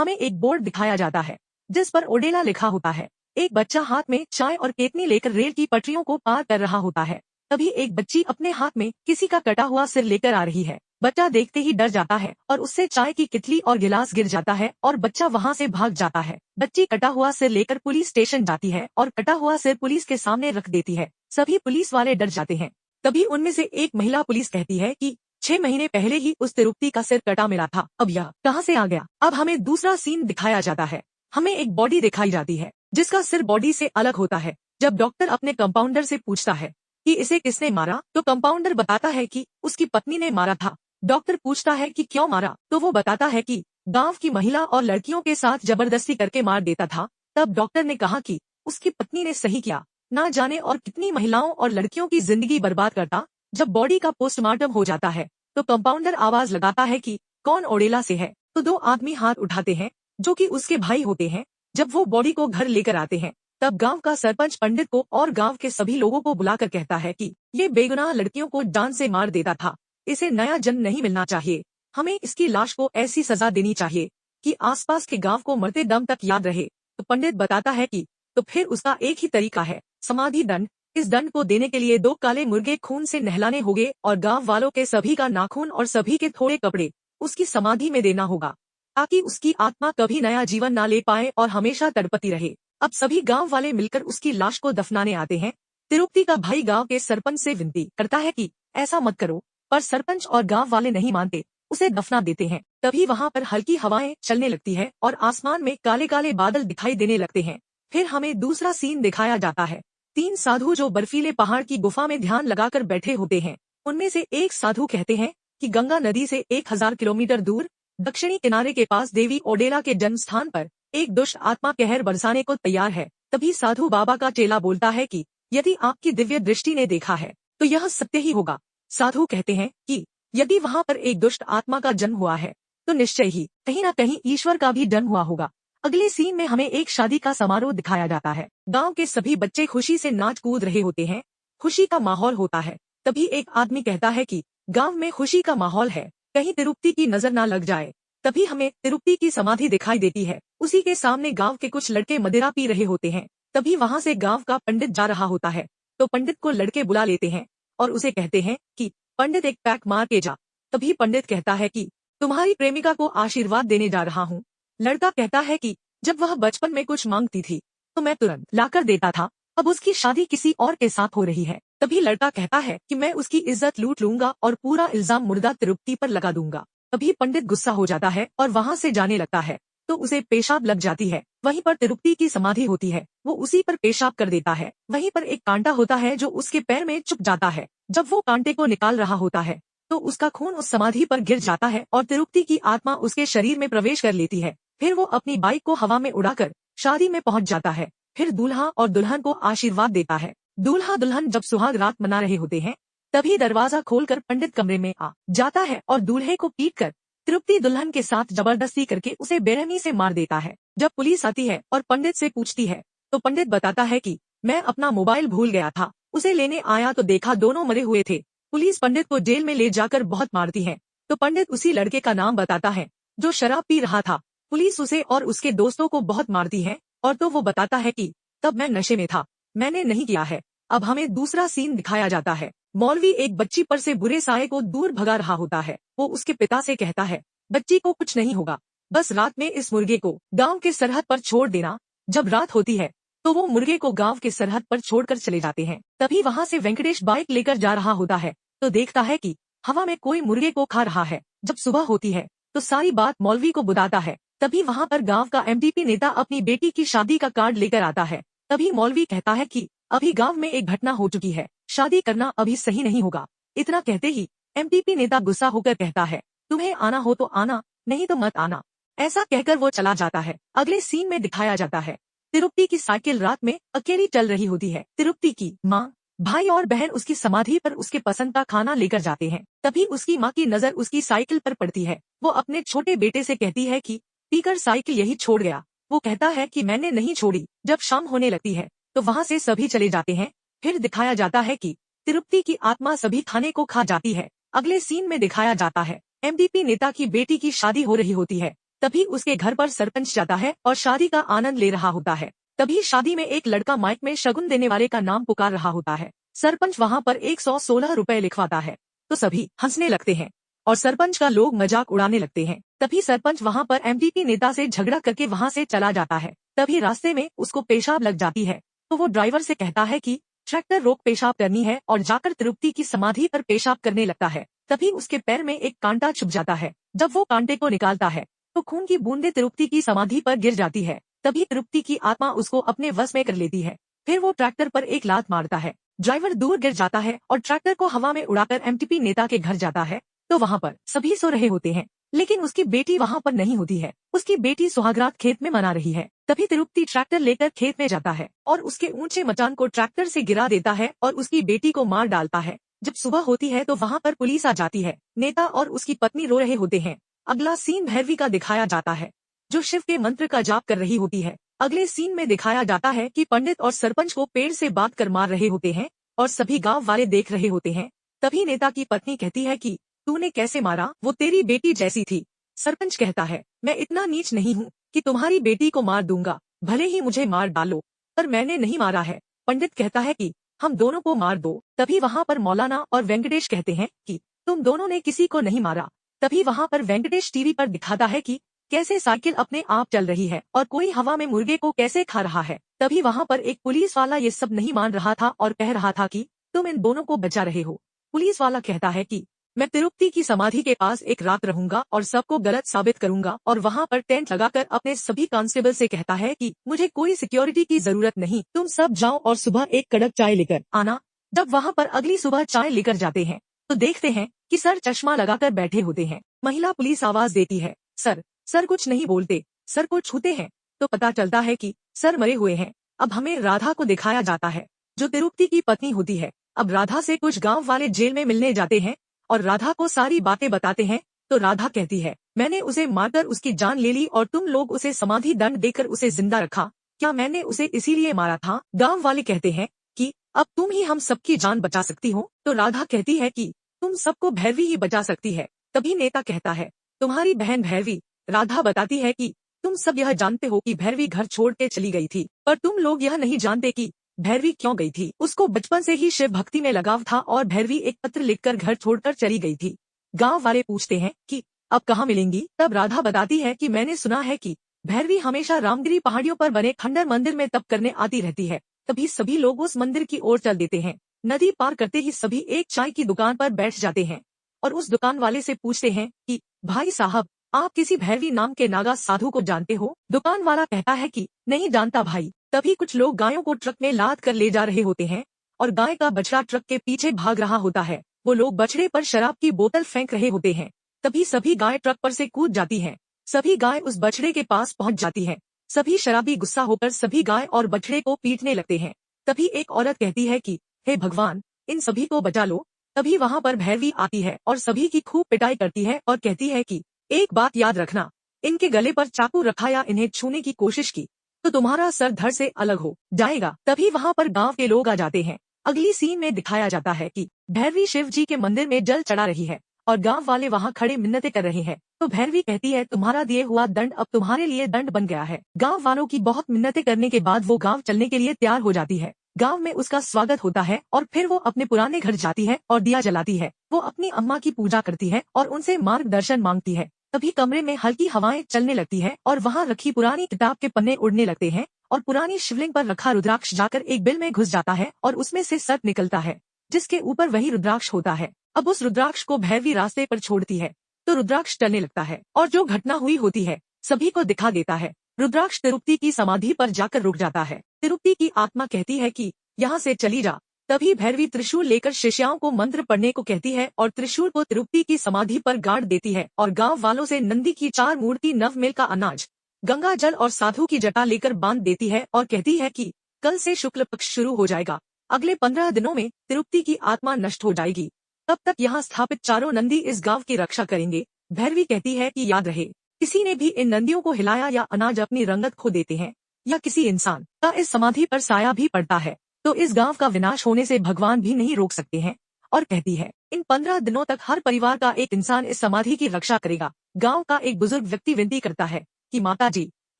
हमें एक बोर्ड दिखाया जाता है जिस पर ओडेला लिखा होता है। एक बच्चा हाथ में चाय और केतली लेकर रेल की पटरियों को पार कर रहा होता है। तभी एक बच्ची अपने हाथ में किसी का कटा हुआ सिर लेकर आ रही है। बच्चा देखते ही डर जाता है और उससे चाय की कितली और गिलास गिर जाता है और बच्चा वहाँ से भाग जाता है। बच्ची कटा हुआ सिर लेकर पुलिस स्टेशन जाती है और कटा हुआ सिर पुलिस के सामने रख देती है। सभी पुलिस वाले डर जाते हैं। तभी उनमें से एक महिला पुलिस कहती है कि 6 महीने पहले ही उस तिरुप्ति का सिर कटा मिला था, अब यह कहाँ से आ गया। अब हमें दूसरा सीन दिखाया जाता है। हमें एक बॉडी दिखाई जाती है जिसका सिर बॉडी से अलग होता है। जब डॉक्टर अपने कंपाउंडर से पूछता है कि इसे किसने मारा, तो कंपाउंडर बताता है कि उसकी पत्नी ने मारा था। डॉक्टर पूछता है कि क्यों मारा, तो वो बताता है कि गांव की महिला और लड़कियों के साथ जबरदस्ती करके मार देता था। तब डॉक्टर ने कहा कि उसकी पत्नी ने सही किया, ना जाने और कितनी महिलाओं और लड़कियों की जिंदगी बर्बाद करता। जब बॉडी का पोस्टमार्टम हो जाता है तो कंपाउंडर आवाज लगाता है कि कौन ओडेला से है, तो 2 आदमी हाथ उठाते हैं जो कि उसके भाई होते हैं। जब वो बॉडी को घर लेकर आते हैं तब गांव का सरपंच पंडित को और गांव के सभी लोगों को बुलाकर कहता है कि ये बेगुनाह लड़कियों को जान से मार देता था, इसे नया जन्म नहीं मिलना चाहिए। हमें इसकी लाश को ऐसी सजा देनी चाहिए कि आसपास के गांव को मरते दम तक याद रहे। तो पंडित बताता है कि तो फिर उसका एक ही तरीका है, समाधि दंड। इस दंड को देने के लिए 2 काले मुर्गे खून से नहलाने होंगे और गांव वालों के सभी का नाखून और सभी के थोड़े कपड़े उसकी समाधि में देना होगा, ताकि उसकी आत्मा कभी नया जीवन ना ले पाए और हमेशा तड़पती रहे। अब सभी गांव वाले मिलकर उसकी लाश को दफनाने आते हैं। तिरुप्ति का भाई गांव के सरपंच से विनती करता है कि ऐसा मत करो, पर सरपंच और गांव वाले नहीं मानते, उसे दफना देते हैं। तभी वहाँ पर हल्की हवाएं चलने लगती है और आसमान में काले काले बादल दिखाई देने लगते हैं। फिर हमें दूसरा सीन दिखाया जाता है। 3 साधु जो बर्फीले पहाड़ की गुफा में ध्यान लगाकर बैठे होते हैं। उनमें से एक साधु कहते हैं कि गंगा नदी से 1000 किलोमीटर दूर दक्षिणी किनारे के पास देवी ओडेला के जन्म स्थान पर एक दुष्ट आत्मा कहर बरसाने को तैयार है। तभी साधु बाबा का चेला बोलता है कि यदि आपकी दिव्य दृष्टि ने देखा है तो यह सत्य ही होगा। साधु कहते हैं कि यदि वहाँ पर एक दुष्ट आत्मा का जन्म हुआ है तो निश्चय ही कहीं न कहीं ईश्वर का भी जन्म हुआ होगा। अगले सीन में हमें एक शादी का समारोह दिखाया जाता है। गांव के सभी बच्चे खुशी से नाच कूद रहे होते हैं, खुशी का माहौल होता है। तभी एक आदमी कहता है कि गांव में खुशी का माहौल है, कहीं तिरुप्ति की नजर ना लग जाए। तभी हमें तिरुप्ति की समाधि दिखाई देती है। उसी के सामने गांव के कुछ लड़के मदिरा पी रहे होते हैं। तभी वहाँ से गांव का पंडित जा रहा होता है, तो पंडित को लड़के बुला लेते हैं और उसे कहते हैं कि पंडित एक पैक मार के जा। तभी पंडित कहता है कि तुम्हारी प्रेमिका को आशीर्वाद देने जा रहा हूँ। लड़का कहता है कि जब वह बचपन में कुछ मांगती थी तो मैं तुरंत लाकर देता था, अब उसकी शादी किसी और के साथ हो रही है। तभी लड़का कहता है कि मैं उसकी इज्जत लूट लूंगा और पूरा इल्जाम मुर्दा तिरुप्ति पर लगा दूंगा। तभी पंडित गुस्सा हो जाता है और वहाँ से जाने लगता है, तो उसे पेशाब लग जाती है। वहीं पर तिरुप्ति की समाधि होती है, वो उसी पर पेशाब कर देता है। वहीं पर एक कांटा होता है जो उसके पैर में चुभ जाता है। जब वो कांटे को निकाल रहा होता है तो उसका खून उस समाधि पर गिर जाता है और तिरुप्ति की आत्मा उसके शरीर में प्रवेश कर लेती है। फिर वो अपनी बाइक को हवा में उड़ाकर शादी में पहुंच जाता है। फिर दूल्हा और दुल्हन को आशीर्वाद देता है। दूल्हा दुल्हन जब सुहाग रात मना रहे होते हैं तभी दरवाजा खोलकर पंडित कमरे में आ जाता है और दूल्हे को पीटकर तिरुप्ति दुल्हन के साथ जबरदस्ती करके उसे बेरहमी से मार देता है। जब पुलिस आती है और पंडित से पूछती है तो पंडित बताता है कि मैं अपना मोबाइल भूल गया था, उसे लेने आया तो देखा दोनों मरे हुए थे। पुलिस पंडित को जेल में ले जाकर बहुत मारती है। तो पंडित उसी लड़के का नाम बताता है जो शराब पी रहा था। पुलिस उसे और उसके दोस्तों को बहुत मारती है और तो वो बताता है कि तब मैं नशे में था, मैंने नहीं किया है। अब हमें दूसरा सीन दिखाया जाता है। मौलवी एक बच्ची पर से बुरे साये को दूर भगा रहा होता है। वो उसके पिता से कहता है बच्ची को कुछ नहीं होगा, बस रात में इस मुर्गे को गांव के सरहद पर छोड़ देना। जब रात होती है तो वो मुर्गे को गांव के सरहद पर छोड़कर चले जाते हैं। तभी वहाँ से वेंकटेश बाइक लेकर जा रहा होता है तो देखता है कि हवा में कोई मुर्गे को खा रहा है। जब सुबह होती है तो सारी बात मौलवी को बताता है। तभी वहाँ पर गांव का एमडीपी नेता अपनी बेटी की शादी का कार्ड लेकर आता है। तभी मौलवी कहता है कि अभी गांव में एक घटना हो चुकी है, शादी करना अभी सही नहीं होगा। इतना कहते ही एमडीपी नेता गुस्सा होकर कहता है तुम्हें आना हो तो आना, नहीं तो मत आना। ऐसा कहकर वो चला जाता है। अगले सीन में दिखाया जाता है तिरुप्ति की साइकिल रात में अकेली चल रही होती है। तिरुप्ति की माँ, भाई और बहन उसकी समाधि पर उसके पसंद का खाना लेकर जाते हैं। तभी उसकी माँ की नजर उसकी साइकिल पर पड़ती है। वो अपने छोटे बेटे से कहती है कि पीकर साइकिल यही छोड़ गया। वो कहता है कि मैंने नहीं छोड़ी। जब शाम होने लगती है तो वहाँ से सभी चले जाते हैं। फिर दिखाया जाता है कि तिरुप्ति की आत्मा सभी खाने को खा जाती है। अगले सीन में दिखाया जाता है एमडीपी नेता की बेटी की शादी हो रही होती है। तभी उसके घर पर सरपंच जाता है और शादी का आनंद ले रहा होता है। तभी शादी में एक लड़का माइक में शगुन देने वाले का नाम पुकार रहा होता है। सरपंच वहाँ पर 116 रुपए लिखवाता है तो सभी हंसने लगते हैं और सरपंच का लोग मजाक उड़ाने लगते हैं। तभी सरपंच वहाँ पर एमपीपी नेता से झगड़ा करके वहाँ से चला जाता है। तभी रास्ते में उसको पेशाब लग जाती है तो वो ड्राइवर से कहता है कि ट्रैक्टर रोक, पेशाब करनी है, और जाकर तिरुपति की समाधि पर पेशाब करने लगता है। तभी उसके पैर में एक कांटा चुभ जाता है। जब वो कांटे को निकालता है तो खून की बूंदें तिरुपति की समाधि पर गिर जाती है। तभी तिरुपति की आत्मा उसको अपने वश में कर लेती है। फिर वो ट्रैक्टर पर एक लात मारता है, ड्राइवर दूर गिर जाता है और ट्रैक्टर को हवा में उड़ाकर एमटीपी नेता के घर जाता है। तो वहाँ पर सभी सो रहे होते हैं, लेकिन उसकी बेटी वहाँ पर नहीं होती है। उसकी बेटी सुहागरात खेत में मना रही है। तभी तिरुपति ट्रैक्टर लेकर खेत में जाता है और उसके ऊंचे मचान को ट्रैक्टर से गिरा देता है और उसकी बेटी को मार डालता है। जब सुबह होती है तो वहाँ पर पुलिस आ जाती है। नेता और उसकी पत्नी रो रहे होते हैं। अगला सीन भैरवी का दिखाया जाता है, जो शिव के मंत्र का जाप कर रही होती है। अगले सीन में दिखाया जाता है कि पंडित और सरपंच को पेड़ से बांध कर मार रहे होते हैं और सभी गांव वाले देख रहे होते हैं। तभी नेता की पत्नी कहती है कि तूने कैसे मारा, वो तेरी बेटी जैसी थी। सरपंच कहता है, मैं इतना नीच नहीं हूँ कि तुम्हारी बेटी को मार दूंगा, भले ही मुझे मार डालो, पर मैंने नहीं मारा है। पंडित कहता है कि हम दोनों को मार दो। तभी वहाँ पर मौलाना और वेंकटेश कहते हैं कि तुम दोनों ने किसी को नहीं मारा। तभी वहाँ पर वेंकटेश टीवी पर दिखाता है कि कैसे साइकिल अपने आप चल रही है और कोई हवा में मुर्गे को कैसे खा रहा है। तभी वहाँ पर एक पुलिस वाला ये सब नहीं मान रहा था और कह रहा था कि तुम इन दोनों को बचा रहे हो। पुलिस वाला कहता है कि मैं तिरुपति की समाधि के पास एक रात रहूंगा और सबको गलत साबित करूंगा, और वहाँ पर टेंट लगाकर अपने सभी कांस्टेबल से कहता है कि मुझे कोई सिक्योरिटी की जरूरत नहीं, तुम सब जाओ और सुबह एक कड़क चाय लेकर आना। जब वहाँ पर अगली सुबह चाय लेकर जाते हैं तो देखते हैं कि सर चश्मा लगाकर बैठे होते हैं। महिला पुलिस आवाज देती है, सर कुछ नहीं बोलते। सर को छूते हैं तो पता चलता है कि सर मरे हुए हैं। अब हमें राधा को दिखाया जाता है, जो तिरुपति की पत्नी होती है। अब राधा से कुछ गांव वाले जेल में मिलने जाते हैं और राधा को सारी बातें बताते हैं। तो राधा कहती है, मैंने उसे मारकर उसकी जान ले ली और तुम लोग उसे समाधि दंड देकर उसे जिंदा रखा, क्या मैंने उसे इसीलिए मारा था? गांव वाले कहते हैं कि अब तुम ही हम सबकी जान बचा सकती हो। तो राधा कहती है कि तुम सबको भैरवी ही बचा सकती है। तभी नेता कहता है, तुम्हारी बहन भैरवी। राधा बताती है कि तुम सब यह जानते हो कि भैरवी घर छोड़ के चली गई थी, पर तुम लोग यह नहीं जानते कि भैरवी क्यों गई थी। उसको बचपन से ही शिव भक्ति में लगाव था और भैरवी एक पत्र लिखकर घर छोड़कर चली गई थी। गांव वाले पूछते हैं कि अब कहाँ मिलेंगी? तब राधा बताती है कि मैंने सुना है कि भैरवी हमेशा रामगिरी पहाड़ियों पर बने खंडर मंदिर में तप करने आती रहती है। तभी सभी लोग उस मंदिर की ओर चल देते हैं। नदी पार करते ही सभी एक चाय की दुकान पर बैठ जाते हैं और उस दुकान वाले से पूछते हैं कि भाई साहब, आप किसी भैरवी नाम के नागा साधु को जानते हो? दुकान वाला कहता है कि नहीं जानता भाई। तभी कुछ लोग गायों को ट्रक में लाद कर ले जा रहे होते हैं और गाय का बछड़ा ट्रक के पीछे भाग रहा होता है। वो लोग बछड़े पर शराब की बोतल फेंक रहे होते हैं। तभी सभी गाय ट्रक पर से कूद जाती हैं। सभी गाय उस बछड़े के पास पहुंच जाती हैं। सभी शराबी गुस्सा होकर सभी गाय और बछड़े को पीटने लगते हैं। तभी एक औरत कहती है कि हे भगवान, इन सभी को बचा लो। तभी वहाँ पर भैरवी आती है और सभी की खूब पिटाई करती है और कहती है कि एक बात याद रखना, इनके गले पर चाकू रखा या इन्हें छूने की कोशिश की तो तुम्हारा सर धड़ से अलग हो जाएगा। तभी वहाँ पर गांव के लोग आ जाते हैं। अगली सीन में दिखाया जाता है कि भैरवी शिव जी के मंदिर में जल चढ़ा रही है और गांव वाले वहाँ खड़े मिन्नतें कर रहे हैं। तो भैरवी कहती है, तुम्हारा दिए हुआ दंड अब तुम्हारे लिए दंड बन गया है। गांव वालों की बहुत मिन्नतें करने के बाद वो गांव चलने के लिए तैयार हो जाती है। गांव में उसका स्वागत होता है और फिर वो अपने पुराने घर जाती है और दिया जलाती है। वो अपनी अम्मा की पूजा करती है और उनसे मार्गदर्शन मांगती है। तभी कमरे में हल्की हवाएं चलने लगती है और वहाँ रखी पुरानी किताब के पन्ने उड़ने लगते हैं और पुरानी शिवलिंग पर रखा रुद्राक्ष जाकर एक बिल में घुस जाता है और उसमें से सर्प निकलता है जिसके ऊपर वही रुद्राक्ष होता है। अब उस रुद्राक्ष को भैरवी रास्ते पर छोड़ती है तो रुद्राक्ष टलने लगता है और जो घटना हुई होती है सभी को दिखा देता है। रुद्राक्ष तिरुपति की समाधि पर जाकर रुक जाता है। तिरुपति की आत्मा कहती है कि यहाँ से चली जा। तभी भैरवी त्रिशूल लेकर शिष्याओं को मंत्र पढ़ने को कहती है और त्रिशूल को तिरुपति की समाधि पर गाड़ देती है और गांव वालों से नंदी की 4 मूर्ति, 9 मेल का अनाज, गंगा जल और साधु की जटा लेकर बांध देती है और कहती है कि कल से शुक्ल पक्ष शुरू हो जाएगा। अगले 15 दिनों में तिरुपति की आत्मा नष्ट हो जाएगी। तब तक यहाँ स्थापित चारों नंदी इस गांव की रक्षा करेंगे। भैरवी कहती है कि याद रहे, किसी ने भी इन नंदियों को हिलाया या अनाज अपनी रंगत खो देते हैं या किसी इंसान का इस समाधि पर साया भी पड़ता है तो इस गांव का विनाश होने से भगवान भी नहीं रोक सकते हैं। और कहती है इन 15 दिनों तक हर परिवार का एक इंसान इस समाधि की रक्षा करेगा। गाँव का एक बुजुर्ग व्यक्ति विनती करता है कि माता जी,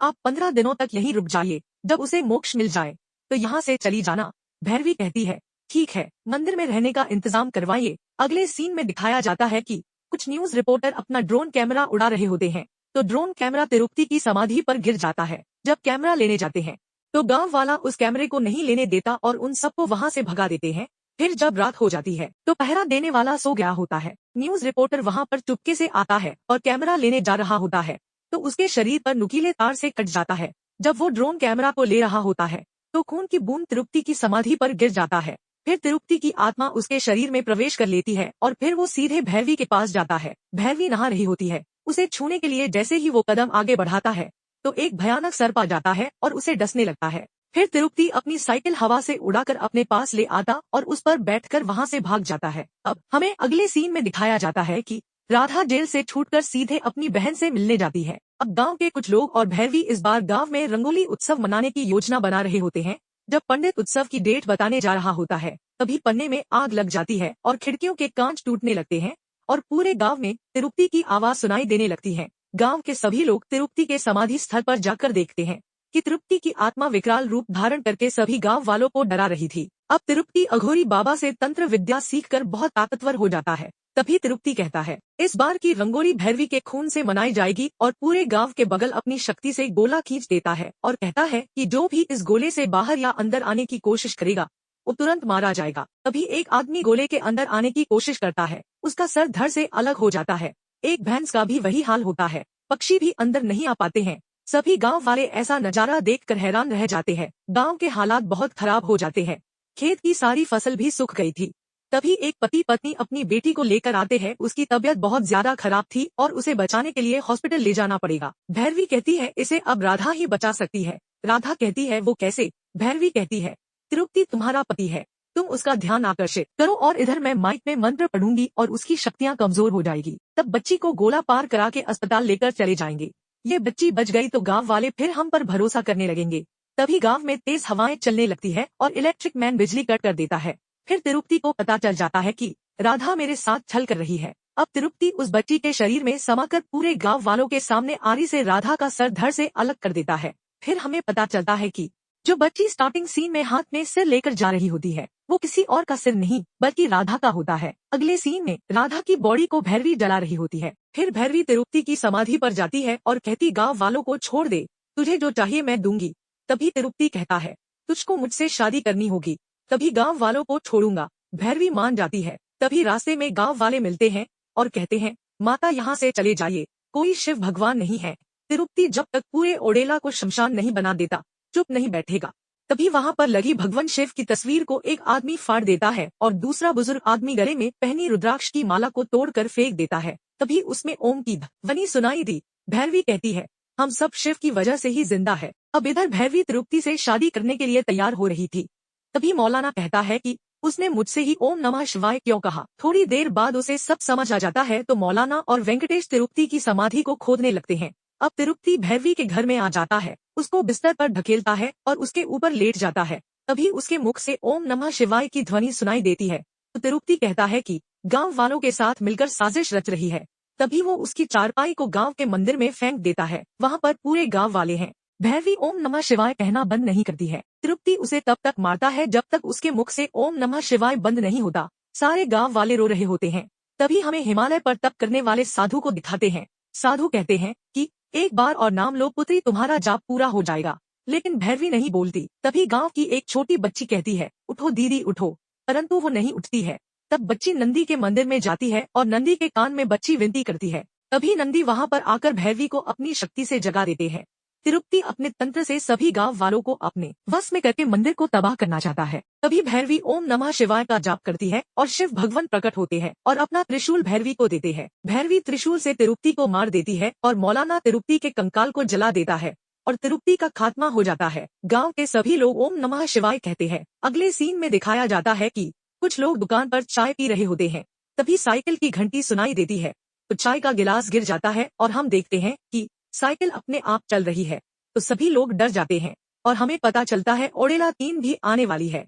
आप 15 दिनों तक यहीं रुक जाइए, जब उसे मोक्ष मिल जाए तो यहाँ से चली जाना। भैरवी कहती है, ठीक है, मंदिर में रहने का इंतजाम करवाइए। अगले सीन में दिखाया जाता है कि कुछ न्यूज रिपोर्टर अपना ड्रोन कैमरा उड़ा रहे होते हैं, तो ड्रोन कैमरा तिरुपति की समाधि पर गिर जाता है। जब कैमरा लेने जाते हैं तो गांव वाला उस कैमरे को नहीं लेने देता और उन सबको वहां से भगा देते हैं। फिर जब रात हो जाती है तो पहरा देने वाला सो गया होता है। न्यूज रिपोर्टर वहां पर चुपके से आता है और कैमरा लेने जा रहा होता है तो उसके शरीर पर नुकीले तार से कट जाता है। जब वो ड्रोन कैमरा को ले रहा होता है तो खून की बूंद तिरुपति की समाधि पर गिर जाता है। फिर तिरुपति की आत्मा उसके शरीर में प्रवेश कर लेती है और फिर वो सीधे भैरवी के पास जाता है। भैरवी नहा रही होती है। उसे छूने के लिए जैसे ही वो कदम आगे बढ़ाता है तो एक भयानक सर्प आ जाता है और उसे डसने लगता है। फिर तिरुपति अपनी साइकिल हवा से उड़ाकर अपने पास ले आता और उस पर बैठकर वहां से भाग जाता है। अब हमें अगले सीन में दिखाया जाता है कि राधा जेल से छूटकर सीधे अपनी बहन से मिलने जाती है। अब गांव के कुछ लोग और भैरवी इस बार गांव में रंगोली उत्सव मनाने की योजना बना रहे होते हैं। जब पंडित उत्सव की डेट बताने जा रहा होता है तभी पन्ने में आग लग जाती है और खिड़कियों के कांच टूटने लगते हैं और पूरे गांव में तिरुपति की आवाज सुनाई देने लगती है। गांव के सभी लोग तिरुपति के समाधि स्थल पर जाकर देखते हैं कि तिरुपति की आत्मा विकराल रूप धारण करके सभी गांव वालों को डरा रही थी। अब तिरुपति अघोरी बाबा से तंत्र विद्या सीखकर बहुत ताकतवर हो जाता है। तभी तिरुपति कहता है, इस बार की रंगोली भैरवी के खून से मनाई जाएगी और पूरे गांव के बगल अपनी शक्ति से गोला खींच देता है और कहता है कि जो भी इस गोले से बाहर या अंदर आने की कोशिश करेगा वो तुरंत मारा जाएगा। तभी एक आदमी गोले के अंदर आने की कोशिश करता है, उसका सर धड़ से अलग हो जाता है। एक भैंस का भी वही हाल होता है, पक्षी भी अंदर नहीं आ पाते हैं। सभी गांव वाले ऐसा नजारा देखकर हैरान रह जाते हैं। गांव के हालात बहुत खराब हो जाते हैं। खेत की सारी फसल भी सूख गई थी। तभी एक पति पत्नी अपनी बेटी को लेकर आते हैं। उसकी तबीयत बहुत ज्यादा खराब थी और उसे बचाने के लिए हॉस्पिटल ले जाना पड़ेगा। भैरवी कहती है, इसे अब राधा ही बचा सकती है। राधा कहती है, वो कैसे? भैरवी कहती है, तिरुपति तुम्हारा पति है, तुम उसका ध्यान आकर्षित करो और इधर मैं माइक में मंत्र पढ़ूंगी और उसकी शक्तियाँ कमजोर हो जाएगी। तब बच्ची को गोला पार करा के अस्पताल लेकर चले जाएंगे। ये बच्ची बच गई तो गाँव वाले फिर हम पर भरोसा करने लगेंगे। तभी गाँव में तेज हवाएं चलने लगती है और इलेक्ट्रिक मैन बिजली कट कर देता है। फिर तिरुपति को पता चल जाता है कि राधा मेरे साथ छल कर रही है। अब तिरुपति उस बच्ची के शरीर में समाकर पूरे गांव वालों के सामने आरी से राधा का सर धड़ से अलग कर देता है। फिर हमें पता चलता है कि जो बच्ची स्टार्टिंग सीन में हाथ में सिर लेकर जा रही होती है वो किसी और का सिर नहीं बल्कि राधा का होता है। अगले सीन में राधा की बॉडी को भैरवी जला रही होती है। फिर भैरवी तिरुपति की समाधि पर जाती है और कहती, गाँव वालों को छोड़ दे, तुझे जो चाहिए मैं दूंगी। तभी तिरुपति कहता है, तुझको मुझसे शादी करनी होगी तभी गांव वालों को छोड़ूंगा। भैरवी मान जाती है। तभी रास्ते में गांव वाले मिलते हैं और कहते हैं, माता यहाँ से चले जाइए, कोई शिव भगवान नहीं है। तिरुपति जब तक पूरे ओडेला को शमशान नहीं बना देता चुप नहीं बैठेगा। तभी वहाँ पर लगी भगवान शिव की तस्वीर को एक आदमी फाड़ देता है और दूसरा बुजुर्ग आदमी गले में पहनी रुद्राक्ष की माला को तोड़कर फेंक देता है। तभी उसमें ओम की ध्वनि सुनाई दी। भैरवी कहती है, हम सब शिव की वजह से ही जिंदा है। अब इधर भैरवी तिरुपति से शादी करने के लिए तैयार हो रही थी। तभी मौलाना कहता है कि उसने मुझसे ही ओम नमः शिवाय क्यों कहा। थोड़ी देर बाद उसे सब समझ आ जाता है तो मौलाना और वेंकटेश तिरुपति की समाधि को खोदने लगते हैं। अब तिरुपति भैरवी के घर में आ जाता है, उसको बिस्तर पर ढकेलता है और उसके ऊपर लेट जाता है। तभी उसके मुख से ओम नमः शिवाय की ध्वनि सुनाई देती है तो तिरुपति कहता है कि गांव वालों के साथ मिलकर साजिश रच रही है। तभी वो उसकी चारपाई को गांव के मंदिर में फेंक देता है। वहाँ पर पूरे गांव वाले हैं। भैरवी ओम नमः शिवाय कहना बंद नहीं करती है। तिरुपति उसे तब तक मारता है जब तक उसके मुख से ओम नमः शिवाय बंद नहीं होता। सारे गांव वाले रो रहे होते हैं। तभी हमें हिमालय पर तप करने वाले साधु को दिखाते हैं। साधु कहते हैं कि एक बार और नाम लो पुत्री, तुम्हारा जाप पूरा हो जाएगा। लेकिन भैरवी नहीं बोलती। तभी गांव की एक छोटी बच्ची कहती है, उठो दीदी उठो, परंतु वो नहीं उठती है। तब बच्ची नंदी के मंदिर में जाती है और नंदी के कान में बच्ची विनती करती है। तभी नंदी वहाँ पर आकर भैरवी को अपनी शक्ति से जगा देते हैं। तिरुपति अपने तंत्र से सभी गांव वालों को अपने वश में करके मंदिर को तबाह करना चाहता है। तभी भैरवी ओम नमः शिवाय का जाप करती है और शिव भगवान प्रकट होते हैं और अपना त्रिशूल भैरवी को देते हैं। भैरवी त्रिशूल से तिरुपति को मार देती है और मौलाना तिरुपति के कंकाल को जला देता है और तिरुपति का खात्मा हो जाता है। गाँव के सभी लोग ओम नमः शिवाय कहते हैं। अगले सीन में दिखाया जाता है कि कुछ लोग दुकान पर चाय पी रहे होते हैं। तभी साइकिल की घंटी सुनाई देती है तो चाय का गिलास गिर जाता है और हम देखते हैं कि साइकिल अपने आप चल रही है। तो सभी लोग डर जाते हैं और हमें पता चलता है ओडेला 3 भी आने वाली है।